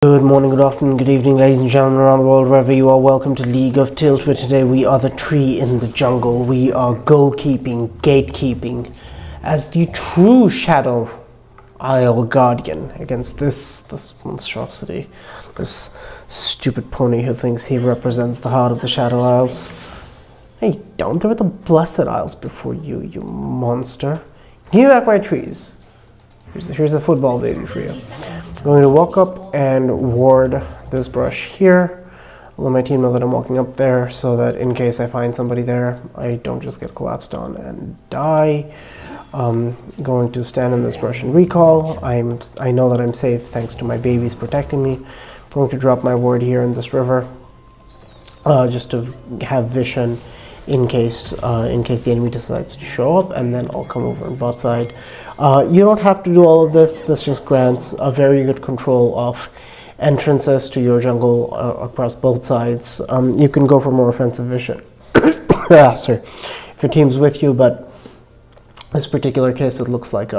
Good morning, good afternoon, good evening, ladies and gentlemen around the world, wherever you are. Welcome to League of Tilt, where today we are the tree in the jungle. We are goalkeeping, gatekeeping, as the true Shadow Isle Guardian against this monstrosity, this stupid pony who thinks he represents the heart of the Shadow Isles. Hey, don't! There were the Blessed Isles before you, you monster. Give me back my trees. Here's a football baby for you. I'm going to walk up and ward this brush here. I'll let my team know that I'm walking up there so that in case I find somebody there, I don't just get collapsed on and die. I'm going to stand in this brush and recall. I know that I'm safe thanks to my babies protecting me. I'm going to drop my ward here in this river just to have vision in case the enemy decides to show up, and then I'll come over on bot side. You don't have to do all of this. This just grants a very good control of entrances to your jungle across both sides. You can go for more offensive vision. Sorry, if your team's with you, but this particular case, it looks like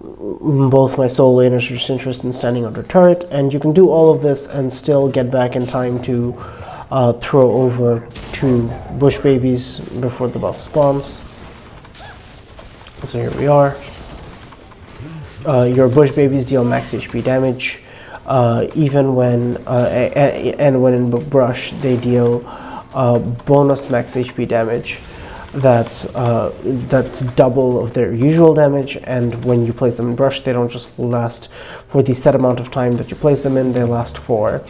both my solo laners are just interested in standing under turret, and you can do all of this and still get back in time to throw over 2 bush babies before the buff spawns. So here we are. Your bush babies deal max HP damage, even when and when in brush they deal bonus max HP damage. That's double of their usual damage, and when you place them in brush, they don't just last for the set amount of time that you place them in. They last for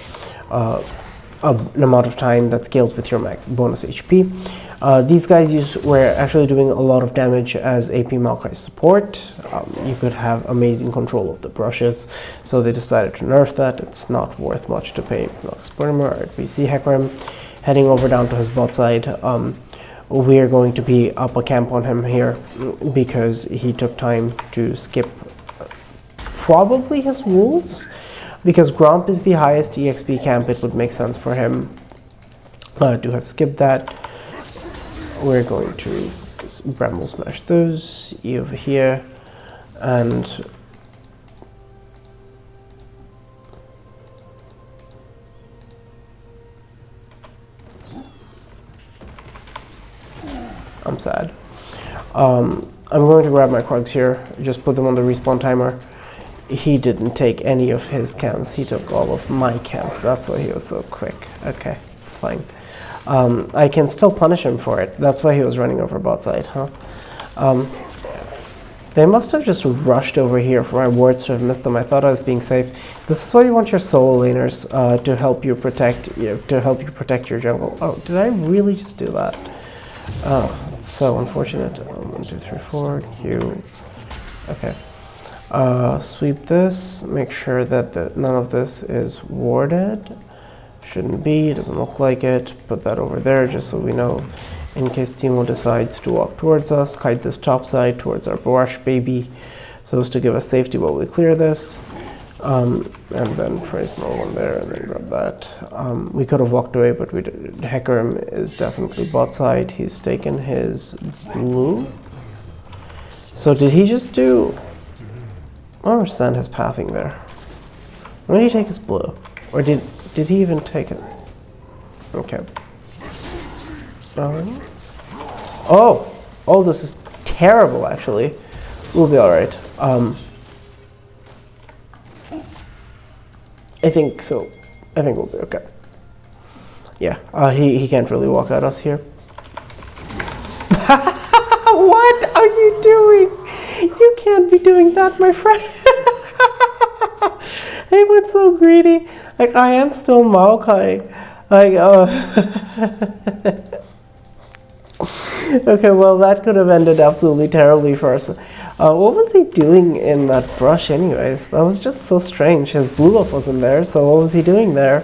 an amount of time that scales with your bonus HP. These guys were actually doing a lot of damage as AP Maokai support. You could have amazing control of the brushes, so they decided to nerf that. It's not worth much to pay Spurmer or VC Hecarim. Heading over down to his bot side, we're going to be up a camp on him here because he took time to skip probably his wolves. Because Gromp is the highest EXP camp, it would make sense for him to have skipped that. We're going to just Bramble Smash those, E over here, and I'm sad. I'm going to grab my Krugs here, just put them on the respawn timer. He didn't take any of his camps, he took all of my camps. That's why he was so quick. Okay, it's fine. I can still punish him for it. That's why he was running over bot side, huh? They must have just rushed over here for my wards to have missed them. I thought I was being safe. This is why you want your solo laners to help you protect your jungle. Oh, did I really just do that? Oh, it's so unfortunate. 1, 2, 3, 4, Q. Okay. Sweep this, make sure that none of this is warded. Shouldn't be, it doesn't look like it. Put that over there just so we know in case Timo decides to walk towards us. Kite this top side towards our brush baby so as to give us safety while we clear this. And then place another one there and then grab that. We could have walked away, but we did. Hecarim is definitely bot side. He's taken his blue. So did he just do... I don't understand his pathing there. When did he take his blue? Or did he even take it? Okay. Oh, this is terrible, actually. We'll be alright. I think so. I think we'll be okay. Yeah, he can't really walk at us here. What are you doing? You can't be doing that, my friend. He went so greedy. Like, I am still Maokai. Like, okay, well, that could have ended absolutely terribly for us. What was he doing in that brush anyways? That was just so strange. His blue buff wasn't there, so what was he doing there?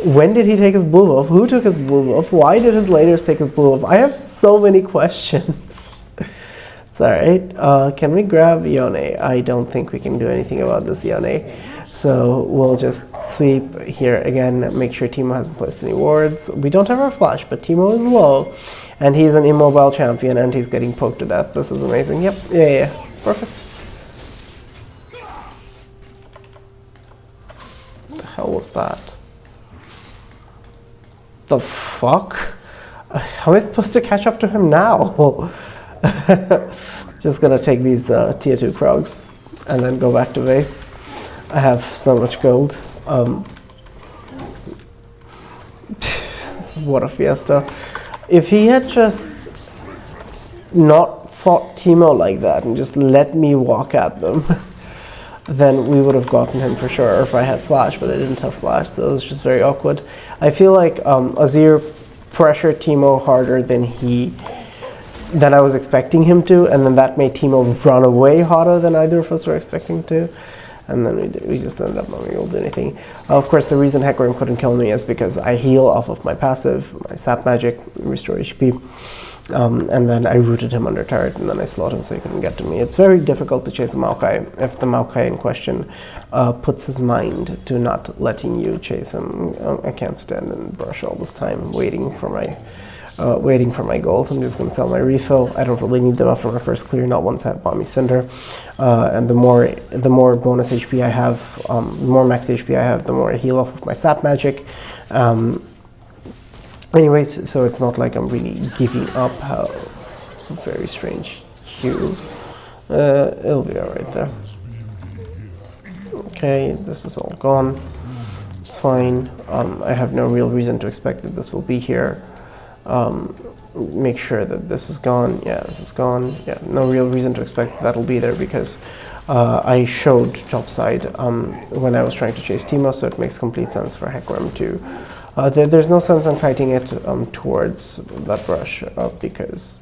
When did he take his blue buff? Who took his blue buff? Why did his laners take his blue buff? I have so many questions. It's alright. Can we grab Yone? I don't think we can do anything about this Yone. So we'll just sweep here again, make sure Timo hasn't placed any wards. We don't have our flash, but Timo is low, and he's an immobile champion, and he's getting poked to death. This is amazing. Yep, yeah, perfect. the hell was that? The fuck? How am I supposed to catch up to him now? Just gonna take these tier 2 Krogs and then go back to base. I have so much gold. What a fiesta. If he had just not fought Teemo like that and just let me walk at them, then we would have gotten him for sure, or if I had flash, but I didn't have flash, so it was just very awkward. I feel like Azir pressured Teemo harder than I was expecting him to, and then that made Teemo run away harder than either of us were expecting to. And then we just ended up not being able to do anything. Of course, the reason Hecarim couldn't kill me is because I heal off of my passive, my sap magic, restore HP, and then I rooted him under turret, and then I slowed him so he couldn't get to me. It's very difficult to chase a Maokai if the Maokai in question puts his mind to not letting you chase him. I can't stand and brush all this time waiting for my gold. I'm just going to sell my refill. I don't really need them after my first clear, not once I have Balmy Cinder. And the more bonus HP I have, the more max HP I have, the more I heal off of my sap magic. Anyways, so it's not like I'm really giving up. It's a very strange hue. It'll be alright there. Okay, this is all gone. It's fine. I have no real reason to expect that this will be here. Make sure that this is gone. Yeah, this is gone. Yeah, no real reason to expect that'll be there because I showed topside when I was trying to chase Teemo, so it makes complete sense for Hecarim to... there's no sense in kiting it towards that brush because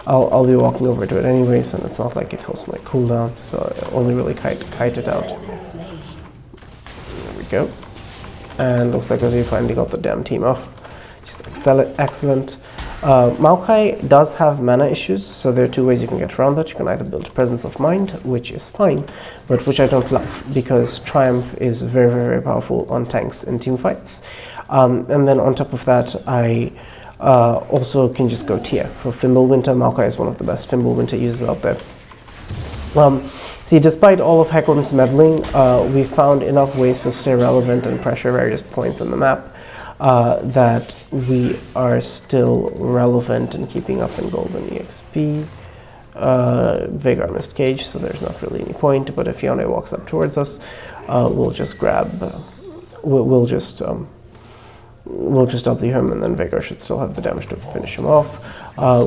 I'll be walking over to it anyways, and it's not like it hosts my cooldown, so I only really kite it out. There we go. And looks like Azir finally got the damn Teemo. Just excellent. Maokai does have mana issues, so there are two ways you can get around that. You can either build Presence of Mind, which is fine, but which I don't love, because Triumph is very, very, very powerful on tanks in team fights. And then on top of that, I also can just go tier. For Fimbulwinter, Maokai is one of the best Fimbulwinter users out there. See, despite all of Hecarim's meddling, we found enough ways to stay relevant and pressure various points on the map that we are still relevant and keeping up in golden EXP. Veigar missed cage, so there's not really any point, but if Yone walks up towards us, we'll just grab, we'll just W him, and then Veigar should still have the damage to finish him off.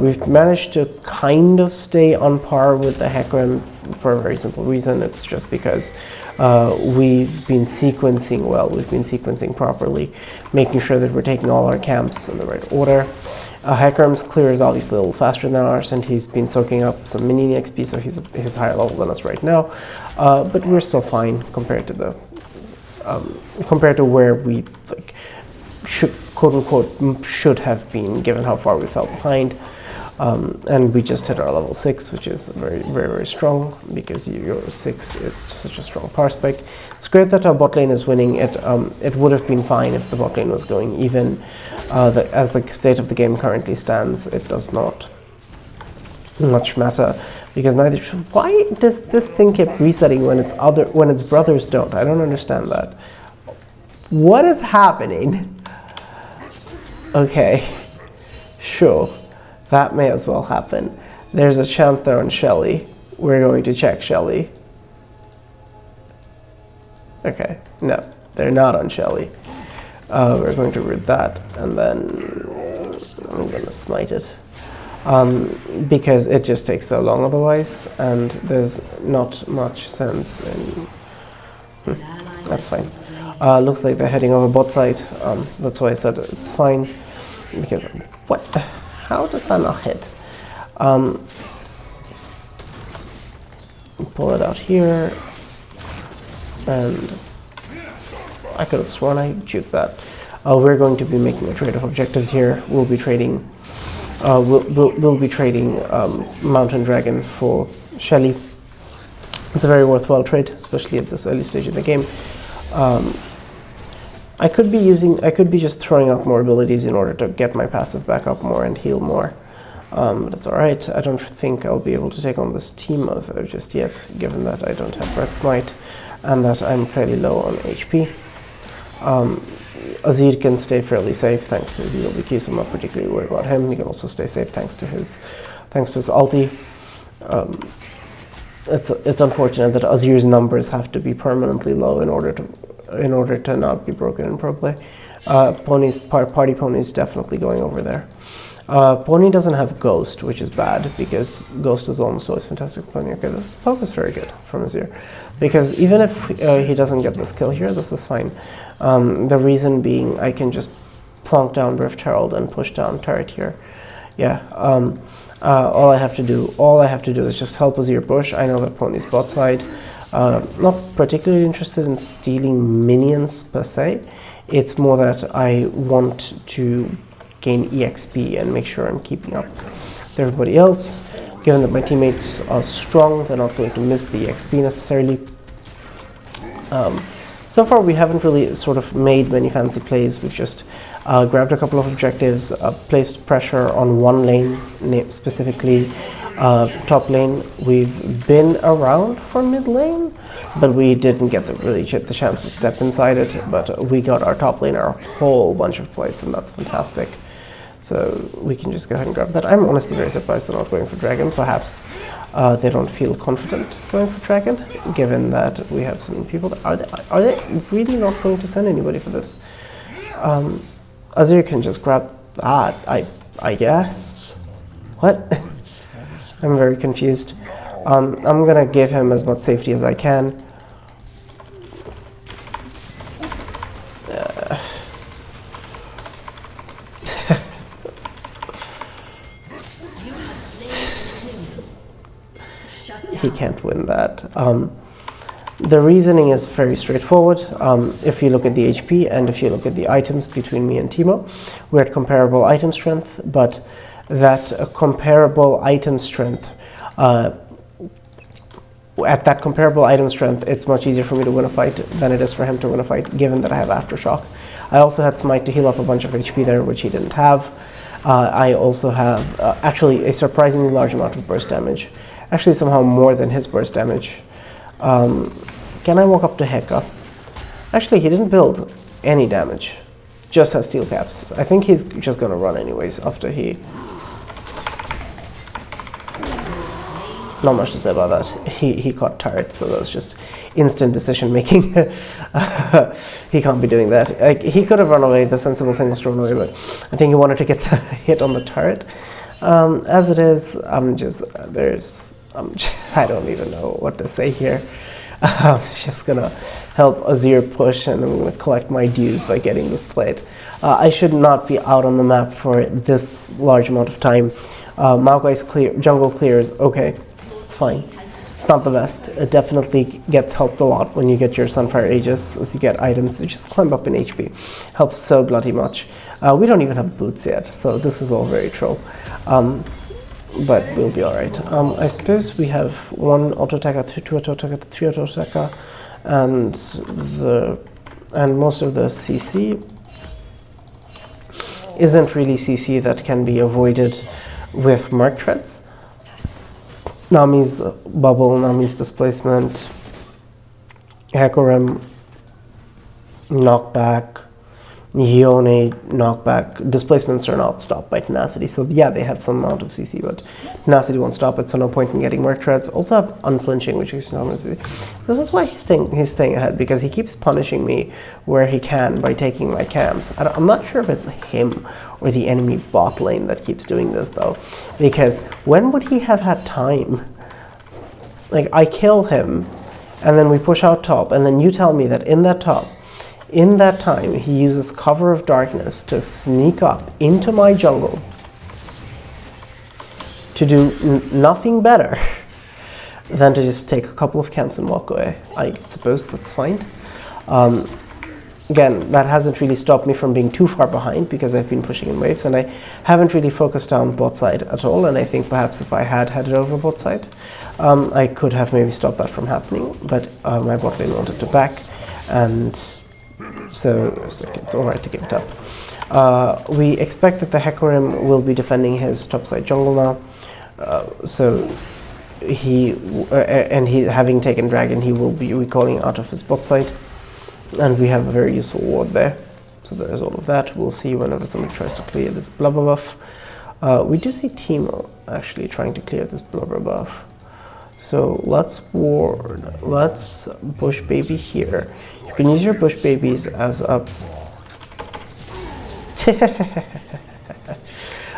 We've managed to kind of stay on par with the Hecarim for a very simple reason. It's just because we've been sequencing well, we've been sequencing properly, making sure that we're taking all our camps in the right order. Hecarim's clear is obviously a little faster than ours, and he's been soaking up some mini XP, so he's higher level than us right now. But we're still fine compared to the compared to where we should, quote unquote, should have been, given how far we fell behind. And we just hit our level 6, which is very, very, very strong, because your 6 is such a strong power spike. It's great that our bot lane is winning. It would have been fine if the bot lane was going even. As the state of the game currently stands, it does not much matter, because neither. Why does this thing keep resetting when its brothers don't? I don't understand that. What is happening? Okay, sure. That may as well happen. There's a chance they're on Shelly. We're going to check Shelly. Okay, no, they're not on Shelly. We're going to root that, and then I'm going to smite it. Because it just takes so long otherwise, and there's not much sense in... that's fine. Looks like they're heading over bot side. That's why I said it's fine. Because, what? How does that not hit? Pull it out here, and I could have sworn I juked that. We're going to be making a trade of objectives here. We'll be trading. We'll be trading Mountain Dragon for Shelly. It's a very worthwhile trade, especially at this early stage of the game. I could be just throwing out more abilities in order to get my passive back up more and heal more. But it's alright. I don't think I'll be able to take on this Teemo though just yet, given that I don't have Red Smite and that I'm fairly low on HP. Azir can stay fairly safe thanks to his EWQ, so I'm not particularly worried about him. He can also stay safe thanks to his ulti. It's unfortunate that Azir's numbers have to be permanently low in order to not be broken in pro play. Party Pony's definitely going over there. Pony doesn't have Ghost, which is bad, because Ghost is almost always fantastic for Pony. Okay, this poke is very good from Azir, because even if he doesn't get this kill here, this is fine. The reason being, I can just plonk down Rift Herald and push down turret here. Yeah, all I have to do is just help Azir push. I know that Pony's bot side. Not particularly interested in stealing minions per se. It's more that I want to gain EXP and make sure I'm keeping up with everybody else. Given that my teammates are strong, they're not going to miss the EXP necessarily. So far we haven't really sort of made many fancy plays. We've just grabbed a couple of objectives, placed pressure on one lane, specifically top lane. We've been around for mid lane, but we didn't really get the chance to step inside it. But we got our top laner a whole bunch of plates, and that's fantastic. So we can just go ahead and grab that. I'm honestly very surprised they're not going for Dragon. Perhaps they don't feel confident going for Dragon, given that we have some people that are they really not going to send anybody for this? Azir can just grab that, I guess. What? I'm very confused. I'm gonna give him as much safety as I can. He can't win that. The reasoning is very straightforward. If you look at the HP and if you look at the items between me and Timo, we're at comparable item strength, but that comparable item strength, at that comparable item strength, it's much easier for me to win a fight than it is for him to win a fight, given that I have Aftershock. I also had Smite to heal up a bunch of HP there, which he didn't have. I also have actually a surprisingly large amount of burst damage. Actually, somehow more than his burst damage. Can I walk up to Heka? Actually, he didn't build any damage. Just has steel caps. I think he's just gonna run anyways after he... Not much to say about that. He caught turret, so that was just instant decision making. He can't be doing that. He could have run away. The sensible thing was to run away, but I think he wanted to get the hit on the turret. As it is, I don't even know what to say here. I'm just gonna help Azir push, and I'm gonna collect my dues by getting this plate. I should not be out on the map for this large amount of time. Maokai's jungle clears, okay, it's fine. It's not the best. It definitely gets helped a lot when you get your Sunfire Aegis, as you get items to just climb up in HP. Helps so bloody much. We don't even have boots yet, so this is all very troll. But we'll be alright. I suppose we have one auto attacker, two auto attacker, three auto attacker, and most of the CC isn't really CC that can be avoided with Merc Treads. Nami's bubble, Nami's displacement, Hecarim, knockback, Yone, knockback. Displacements are not stopped by tenacity, so yeah, they have some amount of CC, but tenacity won't stop it, so no point in getting Merc Treads. Also have Unflinching, which is CC. This is why he's staying ahead, because he keeps punishing me where he can by taking my camps. I'm not sure if it's him or the enemy bot lane that keeps doing this though, because when would he have had time? Like, I kill him, and then we push out top, and then you tell me that in that time, he uses Cover of Darkness to sneak up into my jungle to do nothing better than to just take a couple of camps and walk away. I suppose that's fine. Again, that hasn't really stopped me from being too far behind, because I've been pushing in waves, and I haven't really focused down bot side at all, and I think perhaps if I had headed over bot side, I could have maybe stopped that from happening, but my bot lane wanted to back, and so it's alright to give it up. We expect that the Hecarim will be defending his topside jungle now, so he having taken dragon, he will be recalling out of his bot side. And we have a very useful ward there. So there's all of that. We'll see whenever somebody tries to clear this blubber buff. We do see Teemo actually trying to clear this blubber buff. So let's ward, let's bush baby here. You can use your bush babies as a...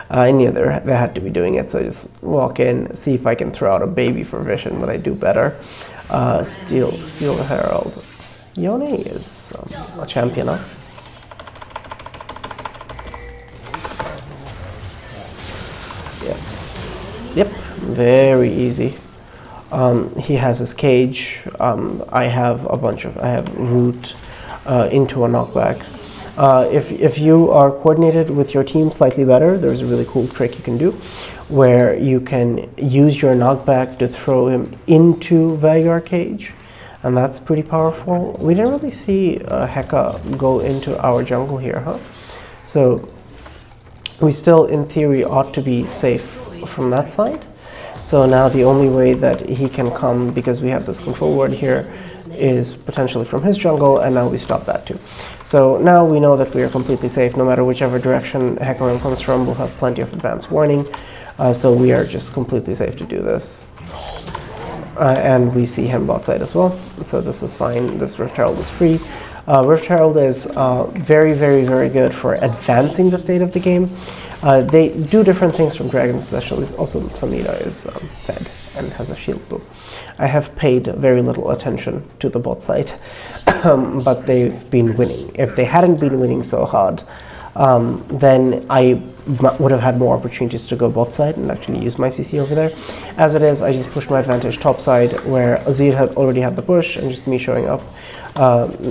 I knew they had to be doing it, so I just walk in, see if I can throw out a baby for vision, but I do better. Steal the Herald. Yone is a champion up. Yep, very easy. He has his cage. I have root into a knockback. If you are coordinated with your team slightly better, there's a really cool trick you can do where you can use your knockback to throw him into Veigar cage, and that's pretty powerful. We didn't really see Heka go into our jungle here, huh? So we still, in theory, ought to be safe from that side. So now the only way that he can come, because we have this control ward here, is potentially from his jungle, and now we stop that too. So now we know that we are completely safe. No matter whichever direction Hecarim comes from, we'll have plenty of advanced warning. So we are just completely safe to do this. And we see him bot side as well. So this is fine. This Rift Herald is free. Rift Herald is very, very, very good for advancing the state of the game. They do different things from dragons, especially. Also, Samira is fed and has a shield boom. I have paid very little attention to the bot side, but they've been winning. If they hadn't been winning so hard, then I would have had more opportunities to go bot side and actually use my CC over there. As it is, I just pushed my advantage top side, where Azir had already had the push, and just me showing up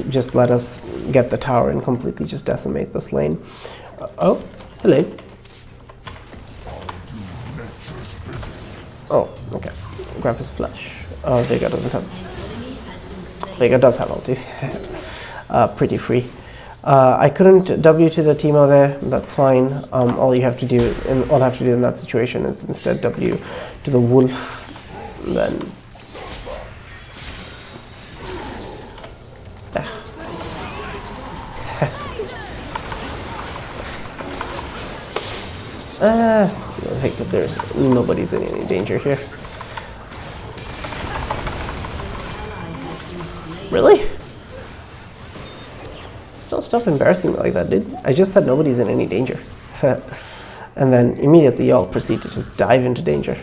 just let us get the tower and completely just decimate this lane. Oh, hello. Oh, okay. Grab his flash. Veigar doesn't have... Veigar does have ulti. Pretty free. I couldn't W to the Teemo there. That's fine. All I have to do in that situation is instead W to the wolf. Then... I think that nobody's in any danger here. Really? Don't stop embarrassing me like that, dude. I just said nobody's in any danger. And then immediately y'all proceed to just dive into danger.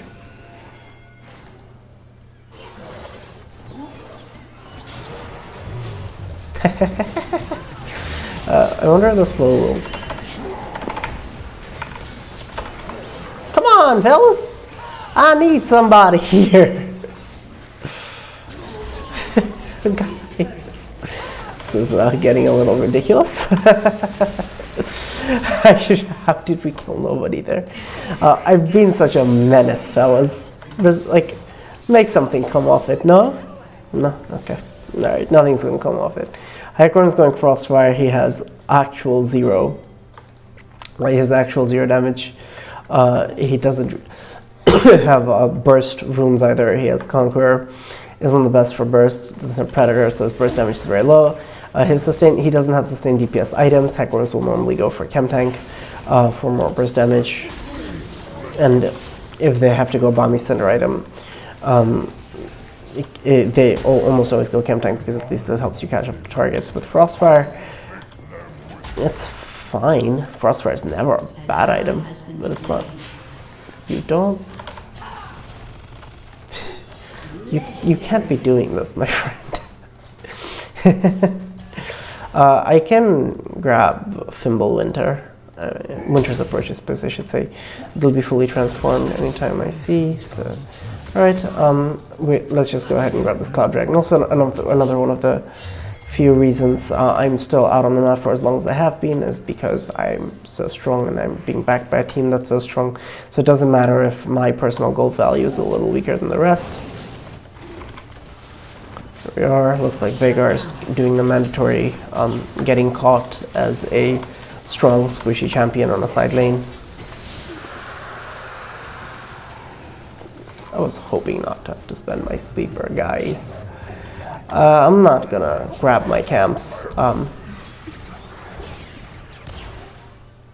I wonder if the slow roll. Come on, fellas! I need somebody here. This is getting a little ridiculous. How did we kill nobody there? I've been such a menace, fellas. Just, like, make something come off it. No? No? Okay. Alright, nothing's gonna come off it. Hecarim's going Frostfire. He has actual 0. Right, he has actual 0 damage. He doesn't have burst runes either. He has Conqueror. Isn't the best for burst. Doesn't have Predator, so his burst damage is very low. His sustain, he doesn't have sustained DPS items. Hecarims will normally go for Chem Tank for more burst damage. And if they have to go Bami Cinder item, they almost always go Chem Tank, because at least it helps you catch up to targets. With Frostfire, it's fine. Frostfire is never a bad item, but it's not. You don't. You can't be doing this, my friend. I can grab Fimble Winter. Winter's a purchase piece, I should say. It'll be fully transformed anytime I see. So, alright, let's just go ahead and grab this Cloud Dragon. Also, another one of the few reasons I'm still out on the map for as long as I have been is because I'm so strong and I'm being backed by a team that's so strong. So it doesn't matter if my personal gold value is a little weaker than the rest. Here we are. Looks like Veigar is doing the mandatory getting caught as a strong, squishy champion on a side lane. I was hoping not to have to spend my sleeper, guys. I'm not gonna grab my camps.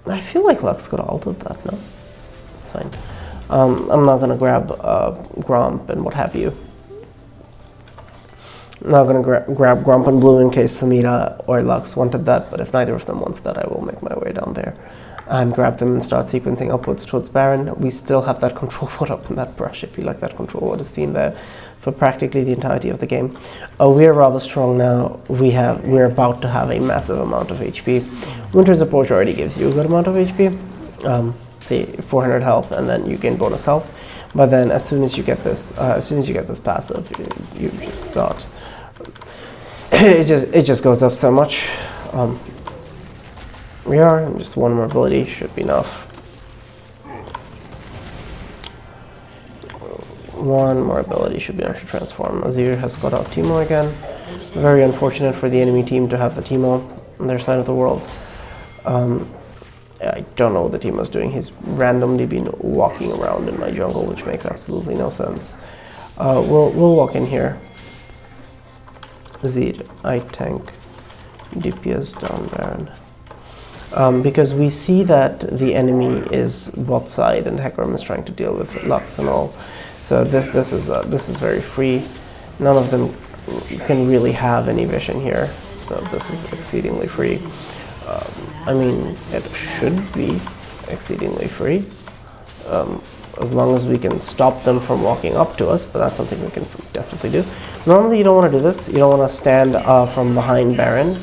I feel like Lux could have altered that, no? It's fine. I'm not gonna grab Gromp and what have you. I'm not gonna grab Gromp and Blue in case Samira or Lux wanted that, but if neither of them wants that, I will make my way down there and grab them and start sequencing upwards towards Baron. We still have that control ward up in that brush, if you like. That control ward has been there for practically the entirety of the game. We are rather strong now. We're about to have a massive amount of HP. Winter's Approach already gives you a good amount of HP. Say 400 health, and then you gain bonus health. But then as soon as you get this passive, you just start. It just goes up so much. We are just one more ability should be enough. One more ability should be enough to transform. Azir has got out Teemo again. Very unfortunate for the enemy team to have the Teemo on their side of the world. I don't know what the Teemo's doing. He's randomly been walking around in my jungle, which makes absolutely no sense. We'll walk in here. Azir, I tank. DPS down Baron. Because we see that the enemy is bot side and Hecarim is trying to deal with Lux and all. So this is very free. None of them can really have any vision here. So this is exceedingly free. I mean, it should be exceedingly free. As long as we can stop them from walking up to us, but that's something we can definitely do. Normally you don't want to do this. You don't want to stand from behind Baron.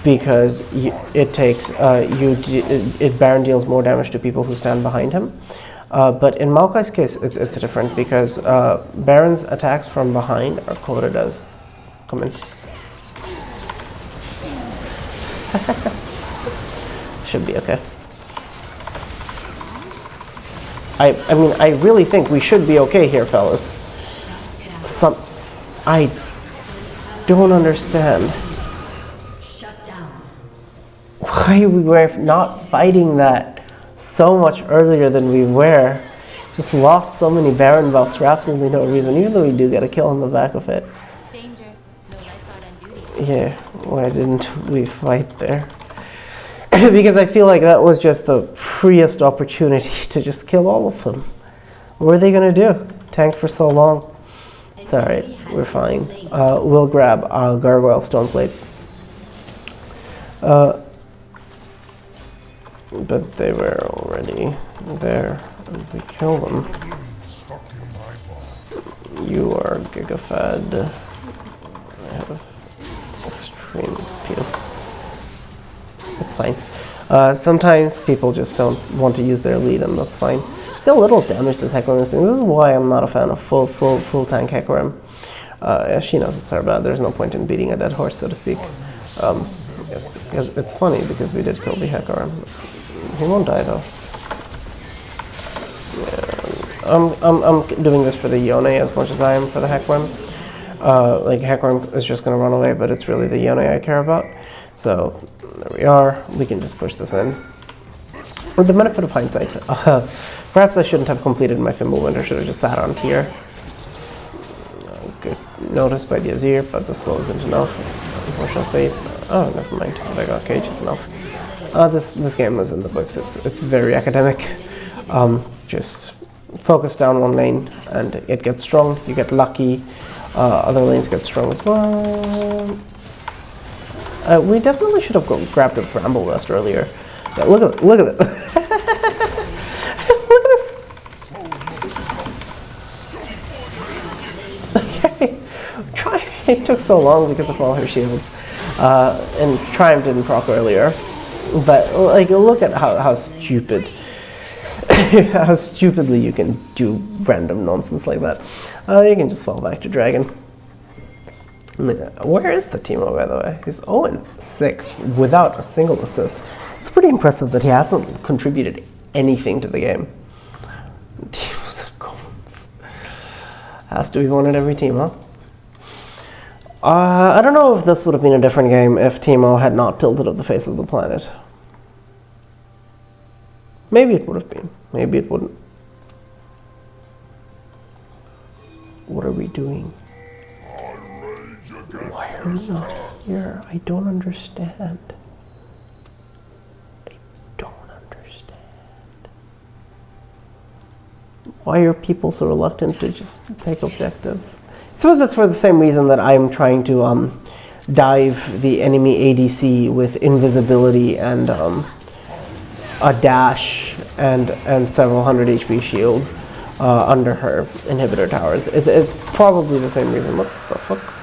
Because Baron deals more damage to people who stand behind him. But in Maokai's case, it's different because Baron's attacks from behind are coded as... Come in. Should be okay. I mean, I really think we should be okay here, fellas. I don't understand why we were not fighting that so much earlier than we were. Just lost so many Baron buffs for absolutely no reason, even though we do get a kill on the back of it. Danger. No lifeguard on duty. Yeah, why didn't we fight there? Because I feel like that was just the freest opportunity to just kill all of them. What are they gonna do? Tanked for so long. It's alright, we're fine. We'll grab our Gargoyle Stoneplate. But they were already there, and we kill them. You are Gigafad. I have extreme peel. It's fine. Sometimes people just don't want to use their lead, and that's fine. See how little damage this Hecarim is doing. This is why I'm not a fan of full tank Hecarim. She knows it's our bad. There's no point in beating a dead horse, so to speak. It's funny because we did kill the Hecarim. He won't die though. Yeah, I'm doing this for the Yone as much as I am for the Hecarim. Like Hecarim is just gonna run away, but it's really the Yone I care about. So there we are. We can just push this in. With the benefit of hindsight, perhaps I shouldn't have completed my Fimbulwinter. Should have just sat on tier. Good notice by the Azir, but the slow isn't enough. Unfortunately. Oh, never mind. I got cages enough. This game is in the books. It's very academic. Just focus down one lane, and it gets strong. You get lucky. Other lanes get strong as well. We definitely should have grabbed a Bramble Rest earlier. Yeah, look at it! Look at it! Look at this! Okay, it took so long because of all her shields, and Triumph didn't proc earlier. But like, look at how stupid, how stupidly you can do random nonsense like that. You can just fall back to Dragon. Where is the Teemo, by the way? He's 0-6 without a single assist. It's pretty impressive that he hasn't contributed anything to the game. Teemo's at goals. Has to be one in every team, huh? I don't know if this would have been a different game if Teemo had not tilted up the face of the planet. Maybe it would have been. Maybe it wouldn't. What are we doing? Why are we not here? I don't understand. I don't understand. Why are people so reluctant to just take objectives? I suppose that's for the same reason that I'm trying to dive the enemy ADC with invisibility and a dash and several hundred HP shield under her inhibitor towers. It's probably the same reason. What the fuck?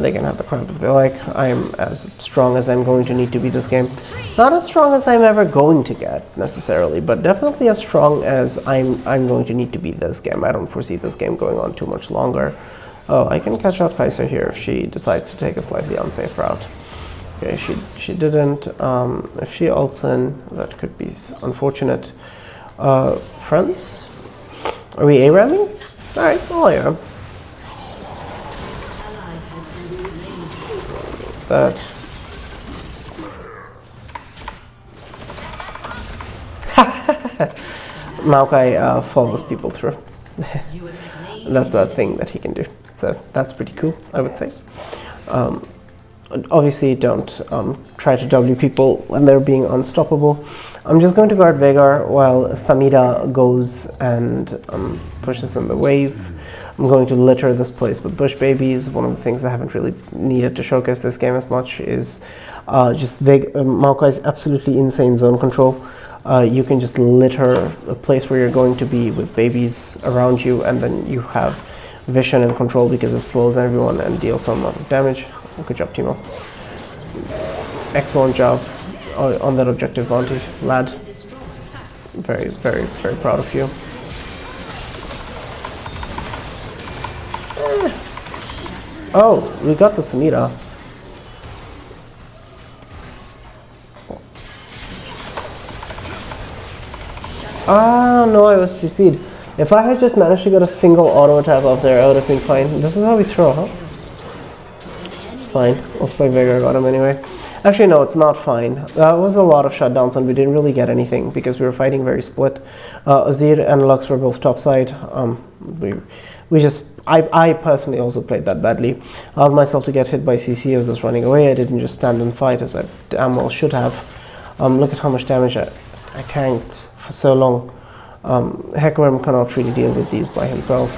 They can have the crap if they like. I'm as strong as I'm going to need to beat this game. Not as strong as I'm ever going to get, necessarily, but definitely as strong as I'm going to need to beat this game. I don't foresee this game going on too much longer. Oh, I can catch out Kaiser here if she decides to take a slightly unsafe route. Okay, she didn't. If she ults in, that could be unfortunate. Friends? Are we A-ramming? Alright, I'll A-ram. That. Maokai follows people through. That's a thing that he can do. So that's pretty cool, I would say. Obviously, don't try to W people when they're being unstoppable. I'm just going to guard Veigar while Samira goes and pushes in the wave. I'm going to litter this place with bush babies. One of the things I haven't really needed to showcase this game as much is just Maokai's absolutely insane zone control. You can just litter a place where you're going to be with babies around you, and then you have vision and control because it slows everyone and deals some amount of damage. Good job, Timo. Excellent job on that objective bounty, lad. Very, very, very proud of you. Oh, we got the Samira. Ah, no, I was CC'd. If I had just managed to get a single auto attack off there, I would have been fine. This is how we throw, huh? It's fine. Looks like Veigar got him anyway. Actually, no, it's not fine. That was a lot of shutdowns and we didn't really get anything because we were fighting very split. Azir and Lux were both topside. I personally also played that badly. I allowed myself to get hit by CC as I was running away. I didn't just stand and fight as I damn well should have. Look at how much damage I tanked for so long. Hecarim cannot really deal with these by himself.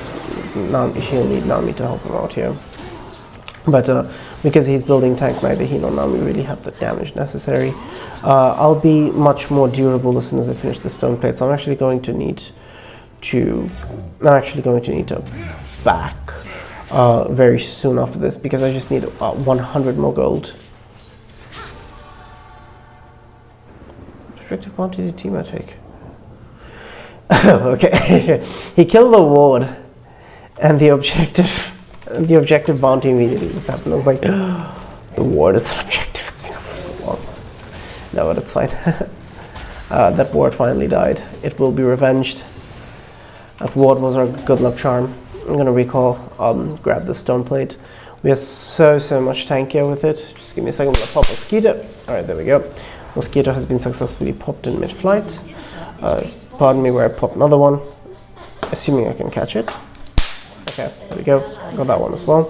Now he'll need Nami to help him out here. But because he's building tank, neither he nor Nami really have the damage necessary. I'll be much more durable as soon as I finish the stone plate. So I'm actually going to need to back very soon after this because I just need 100 more gold. What restricted bounty did Timo take? Okay, he killed the ward, and the objective bounty immediately just happened. I was like, the ward is an objective. It's been up for so long. No, but it's fine. That ward finally died. It will be revenged. That ward was our good luck charm. I'm gonna recall, grab the stone plate. We have so much tank here with it. Just give me a second, I'm gonna pop Mosquito. Alright, there we go. Mosquito has been successfully popped in mid-flight. Pardon me where I pop another one, assuming I can catch it. Okay, there we go. Got that one as well.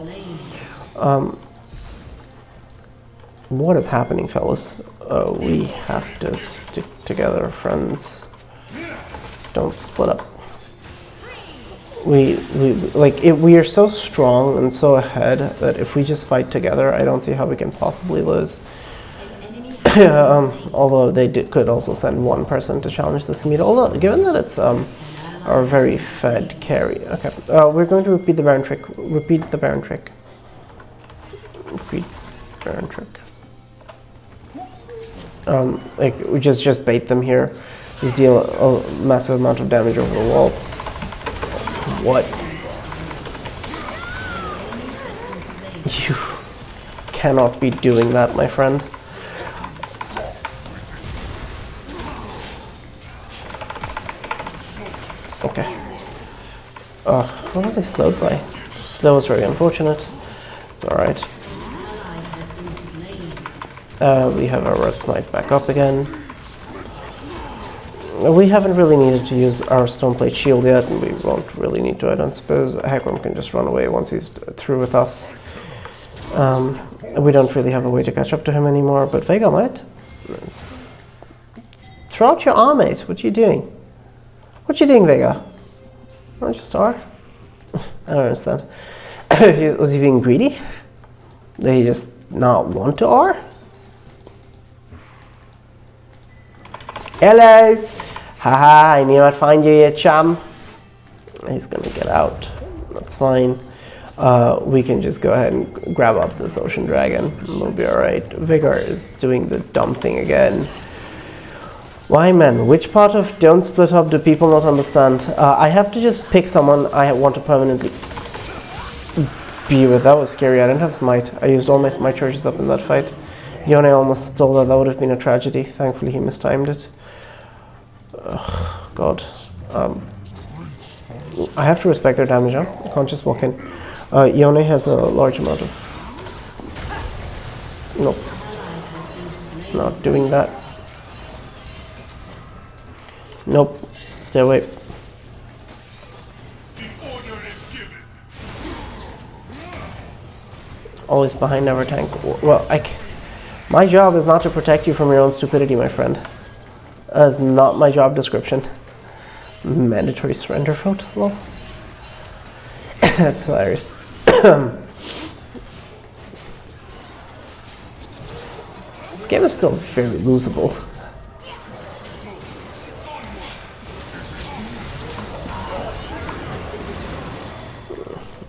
What is happening, fellas? We have to stick together, friends. Don't split up. We are so strong and so ahead that if we just fight together, I don't see how we can possibly lose. Although they could also send one person to challenge the Samira. Although, given that it's our very fed carry. Okay, we're going to repeat the Baron trick. Repeat the Baron trick. Repeat Baron trick. We just bait them here. Just deal a massive amount of damage over the wall. What? You cannot be doing that, my friend. Okay. What was I slowed by? Slow was very unfortunate. It's alright. We have our Red Smite back up again. We haven't really needed to use our Stoneplate shield yet, and we won't really need to, I don't suppose. Heckworm can just run away once he's through with us. We don't really have a way to catch up to him anymore, but Vega might. Throw out your arm, mate. What are you doing? What you doing, Vega? Oh, just R? I don't understand. Was he being greedy? Did he just not want to R? Hello! Haha, I knew I'd find you, you chum. He's gonna get out. That's fine. We can just go ahead and grab up this Ocean Dragon. We'll be alright. Vigor is doing the dumb thing again. Why, man? Which part of don't split up do people not understand? I have to just pick someone I want to permanently be with. That was scary. I didn't have smite. I used all my smite charges up in that fight. Yone almost stole that. That would have been a tragedy. Thankfully, he mistimed it. God. I have to respect their damage, huh? I can't just walk in. Yone has a large amount of... Nope. Not doing that. Nope. Stay away. Always behind, never tank. Well, my job is not to protect you from your own stupidity, my friend. That is not my job description. Mandatory surrender vote? Well, that's hilarious. This game is still very losable.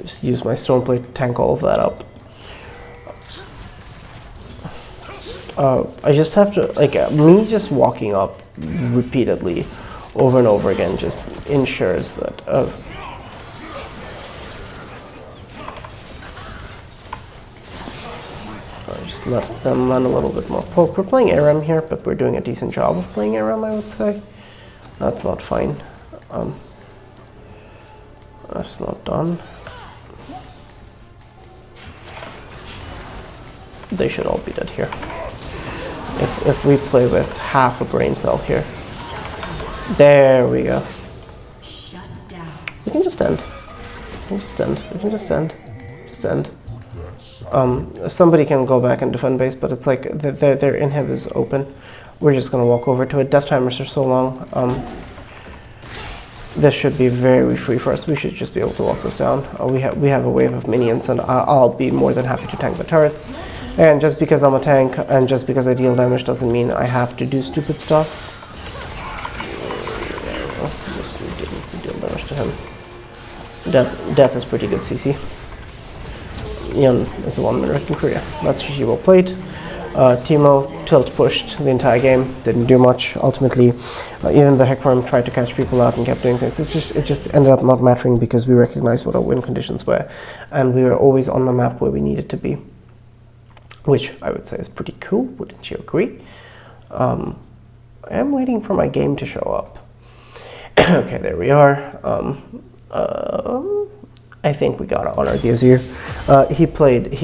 Just use my Stoneplate to tank all of that up. I just have to, like, me just walking up repeatedly over and over again just ensures that just let them land a little bit more poke. We're playing ARAM here, but we're doing a decent job of playing ARAM, I would say. That's not fine. That's not done. They should all be dead here. If we play with half a brain cell here. There we go. We can just end. We can just end. We can just end. Just end. Somebody can go back and defend base, but it's like their inhib is open. We're just gonna walk over to it. Death timers are so long. This should be very free for us. We should just be able to walk this down. We have a wave of minions, and I'll be more than happy to tank the turrets. And just because I'm a tank and just because I deal damage doesn't mean I have to do stupid stuff. Just didn't deal damage to him. Death is pretty good CC. Yun is a 1 minute in Korea. That's GG well played. Teemo tilt pushed the entire game, didn't do much. Ultimately, even the Heckworm tried to catch people out and kept doing things. It just ended up not mattering because we recognized what our win conditions were, and we were always on the map where we needed to be, which I would say is pretty cool. Wouldn't you agree? I am waiting for my game to show up. Okay, there we are. I think we gotta honor the Azir. He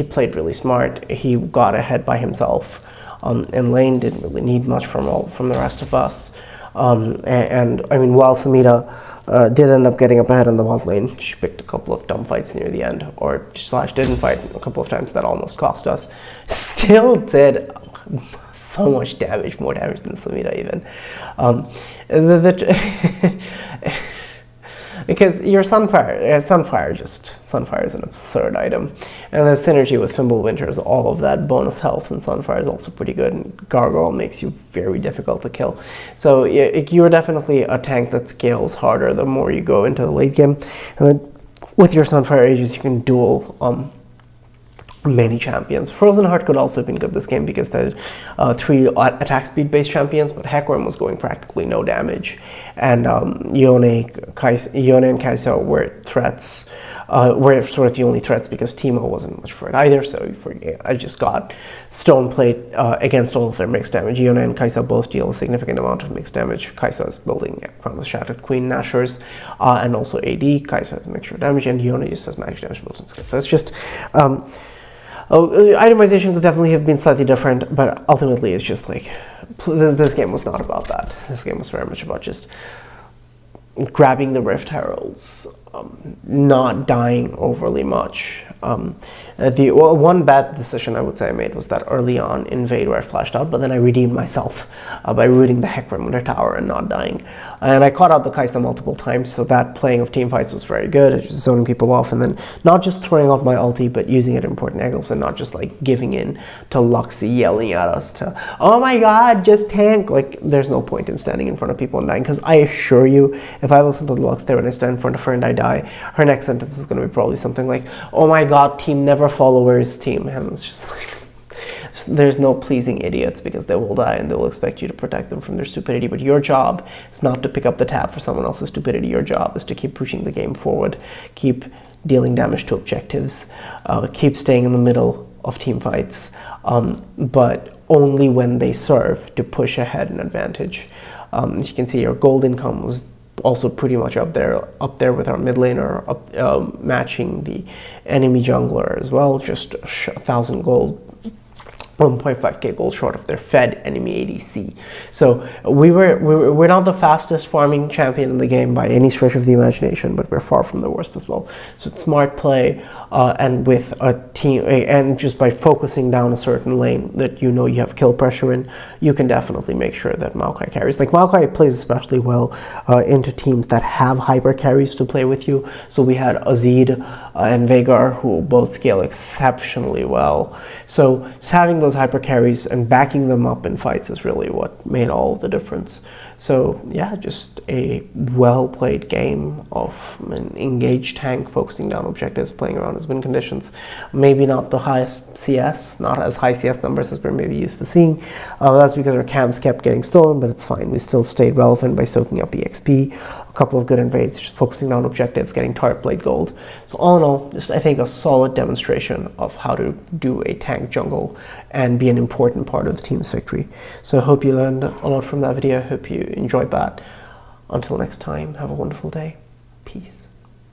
played really smart. He got ahead by himself in lane. Didn't really need much from the rest of us. And I mean, while Samita did end up getting up ahead in the bot lane, she picked a couple of dumb fights near the end, or slash didn't fight a couple of times that almost cost us. Still did so much damage, more damage than Samita even. Because your Sunfire is an absurd item. And the synergy with Fimbulwinter is all of that bonus health, and Sunfire is also pretty good, and Gargoyle makes you very difficult to kill. So you're definitely a tank that scales harder the more you go into the late game. And then with your Sunfire Aegis, you can duel many champions. Frozen Heart could also have been good this game because they had 3 attack speed based champions, but Heckworm was going practically no damage, and Yone and Kai'Sa were threats. Were sort of the only threats because Teemo wasn't much for it either. So I just got Stoneplate against all of their mixed damage. Yone and Kai'Sa both deal a significant amount of mixed damage. Kai'Sa is building Crown of the Shattered Queen Nashers and also AD. Kai'Sa has a mixture of damage, and Yone just has magic damage built in skills. So it's just Oh, itemization could definitely have been slightly different, but ultimately it's just like, this game was not about that. This game was very much about just grabbing the Rift Heralds, not dying overly much. The one bad decision I would say I made was that early on in Invade where I flashed out, but then I redeemed myself by rooting the heck from under tower and not dying. And I caught out the Kaisa multiple times, so that playing of team fights was very good, just zoning people off, and then not just throwing off my ulti, but using it in important angles and not just like giving in to Luxie yelling at us to, oh my god, just tank. Like, there's no point in standing in front of people and dying, because I assure you, if I listen to the Lux there and I stand in front of her and I die, her next sentence is going to be probably something like, oh my god, team never followers team. And it's just like, there's no pleasing idiots, because they will die and they will expect you to protect them from their stupidity. But your job is not to pick up the tab for someone else's stupidity. Your job is to keep pushing the game forward, keep dealing damage to objectives, keep staying in the middle of team fights, but only when they serve to push ahead an advantage. As you can see, your gold income was also pretty much up there with our mid laner, matching the enemy jungler as well, just 1,000 gold, 1.5k gold short of their fed enemy ADC. So we're not the fastest farming champion in the game by any stretch of the imagination, but we're far from the worst as well. So it's smart play, and with a team, and just by focusing down a certain lane that you know you have kill pressure in, you can definitely make sure that Maokai carries. Like, Maokai plays especially well into teams that have hyper carries to play with you. So we had Azid and Veigar, who both scale exceptionally well. So just having those hyper carries and backing them up in fights is really what made all the difference. So yeah, just a well-played game of an engaged tank focusing down objectives, playing around his win conditions. Maybe not the highest CS, not as high CS numbers as we're maybe used to seeing. That's because our camps kept getting stolen, but it's fine. We still stayed relevant by soaking up EXP, a couple of good invades, just focusing down objectives, getting turret blade gold. So all in all, just I think a solid demonstration of how to do a tank jungle and be an important part of the team's victory. So I hope you learned a lot from that video. I hope you enjoyed that. Until next time, have a wonderful day. Peace.